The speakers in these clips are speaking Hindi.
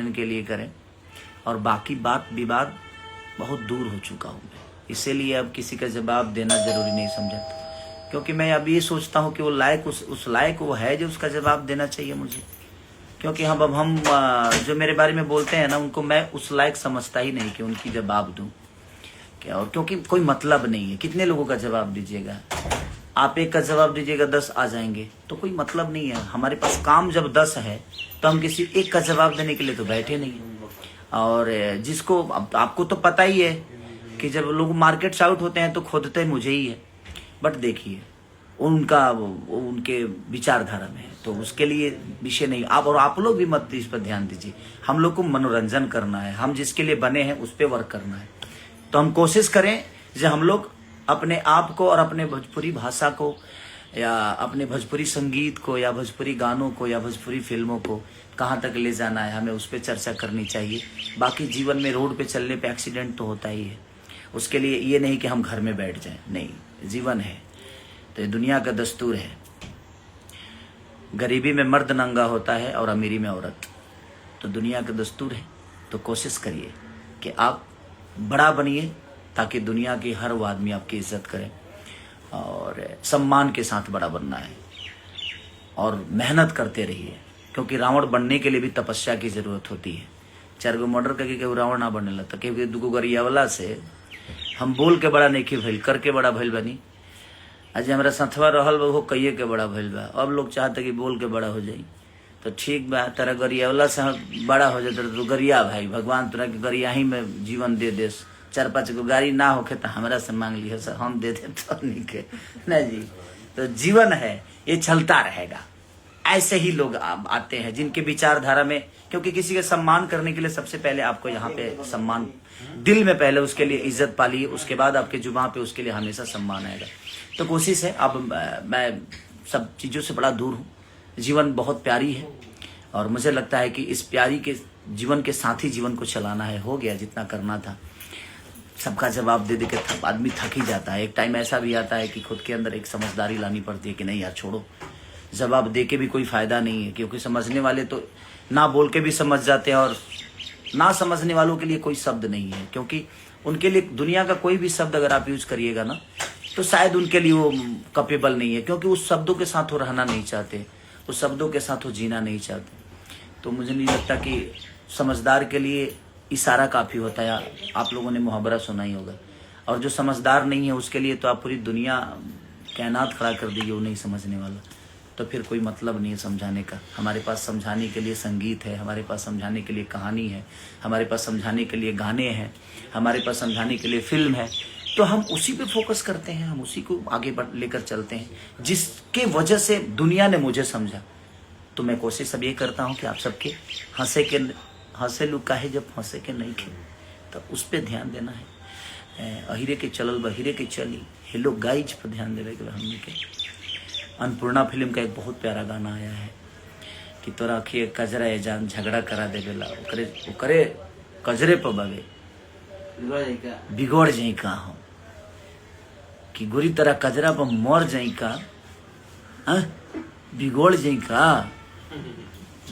मनोरंजन के लिए करें, और बाकी बात विवाद बहुत दूर हो चुका हूँ मैं, इसीलिए अब किसी का जवाब देना जरूरी नहीं समझा, क्योंकि मैं अब ये सोचता हूँ कि वो लायक उस लायक वो है जो उसका जवाब देना चाहिए मुझे। क्योंकि हम जो मेरे बारे में बोलते हैं ना, उनको मैं उस लायक समझता ही नहीं कि उनकी जवाब दूं क्या, और क्योंकि कोई मतलब नहीं है। कितने लोगों का जवाब दीजिएगा आप? एक का जवाब दीजिएगा 10 आ जाएंगे, तो कोई मतलब नहीं है। हमारे पास काम जब 10 है तो हम किसी एक का जवाब देने के लिए तो बैठे नहीं। और जिसको आपको तो पता ही है कि जब लोग मार्केट से आउट होते हैं तो खोदते मुझे ही है, बट देखिए उनका उनके विचारधारा में है, तो उसके लिए विषय नहीं। आप लोग भी मत इस पर ध्यान दीजिए। हम लोग को मनोरंजन करना है, हम जिसके लिए बने हैं उस पर वर्क करना है। तो हम कोशिश करें जो हम लोग अपने आप को और अपने भोजपुरी भाषा को या अपने भोजपुरी संगीत को या भोजपुरी गानों को या भोजपुरी फिल्मों को कहाँ तक ले जाना है, हमें उस पर चर्चा करनी चाहिए। बाकी जीवन में रोड पे चलने पे एक्सीडेंट तो होता ही है, उसके लिए ये नहीं कि हम घर में बैठ जाएं, नहीं, जीवन है तो ये दुनिया का दस्तूर है। गरीबी में मर्द नंगा होता है और अमीरी में औरत, तो दुनिया का दस्तूर है। तो कोशिश करिए कि आप बड़ा बनिए ताकि दुनिया के हर वो आदमी आपकी इज्जत करे, और सम्मान के साथ बड़ा बनना है और मेहनत करते रहिए, क्योंकि रावण बनने के लिए भी तपस्या की जरूरत होती है। 4 गो मर्डर करके केहू रावण ना बनने लगता, क्योंकि 2 गो गरियावला से हम बोल के बड़ा नहीं भइल, करके बड़ा भइल बनी। आज हमारा संथवा रहल वो कहिए के बड़ा भइल बा, अब लोग चाहते कि बोल के बड़ा हो जाई। तो ठीक बा, तेरा गरियावला से बड़ा हो जाता तो गरिया भाई, भगवान तोरा के गरिया ही में जीवन दे देस। 4-5 गो गाड़ी ना होके तो हमरा से मांग लिया सर, हम दे दे तो नहीं के ना जी। तो जीवन है, ये चलता रहेगा। ऐसे ही लोग आते हैं जिनके विचारधारा में, क्योंकि किसी का सम्मान करने के लिए सबसे पहले आपको यहाँ पे सम्मान दिल में पहले उसके लिए इज्जत पालिए, उसके बाद आपके जुबान पे उसके लिए हमेशा सम्मान आएगा। तो कोशिश है, अब मैं सब चीज़ों से बड़ा दूर हूँ। जीवन बहुत प्यारी है और मुझे लगता है कि इस प्यारी के जीवन के साथ ही जीवन को चलाना है। हो गया जितना करना था, सबका जवाब दे दे के आदमी थक ही जाता है। एक टाइम ऐसा भी आता है कि खुद के अंदर एक समझदारी लानी पड़ती है कि नहीं यार छोड़ो, जवाब दे के भी कोई फायदा नहीं है, क्योंकि समझने वाले तो ना बोल के भी समझ जाते हैं और ना समझने वालों के लिए कोई शब्द नहीं है, क्योंकि उनके लिए दुनिया का कोई भी शब्द अगर आप यूज करिएगा ना तो शायद उनके लिए वो कैपेबल नहीं है, क्योंकि उस शब्दों के साथ वो रहना नहीं चाहते, उस शब्दों के साथ वो जीना नहीं चाहते। तो मुझे नहीं लगता कि समझदार के लिए इशारा काफ़ी होता है। आप लोगों ने मुहावरा सुना ही होगा, और जो समझदार नहीं है उसके लिए तो आप पूरी दुनिया कायनात खड़ा कर दीजिए, वो नहीं समझने वाला, तो फिर कोई मतलब नहीं है समझाने का। हमारे पास समझाने के लिए संगीत है, हमारे पास समझाने के लिए कहानी है, हमारे पास समझाने के लिए गाने हैं, हमारे पास समझाने के लिए फिल्म है। तो हम उसी पे फोकस करते हैं, हम उसी को आगे लेकर चलते हैं, जिसके वजह से दुनिया ने मुझे समझा। तो मैं कोशिश अब ये करता हूँ कि आप सबके हंसे लू काहे जब हंसे के नहीं खे, तो उस पर ध्यान देना है। अहिरे के चलल बहिरे के चली, हेलो गाइज पर ध्यान देवे के हमने के। अन्नपूर्णा फिल्म का एक बहुत प्यारा गाना आया है कि तोरा अखिए कजरा है जान झगड़ा करा देवेला, ओकरे कजरे पर बगे बिगड़ जाई का हो, कि गोरी तरह कजरा पर मर जाई का, बिगड़ जाई का,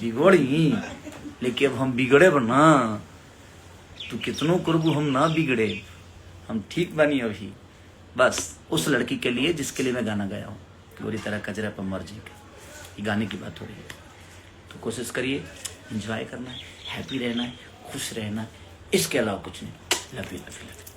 बिगड़ी, लेकिन अब हम बिगड़े बना, तू कितनों करबू हम ना बिगड़े, हम ठीक बनी अभी। बस उस लड़की के लिए जिसके लिए मैं गाना गाया हूँ, गोरी तरह कजरा पर मर जाई का, ये गाने की बात हो रही है। तो कोशिश करिए, एंजॉय करना है, हैप्पी रहना है, खुश रहना है, इसके अलावा कुछ नहीं। Love you love you love you.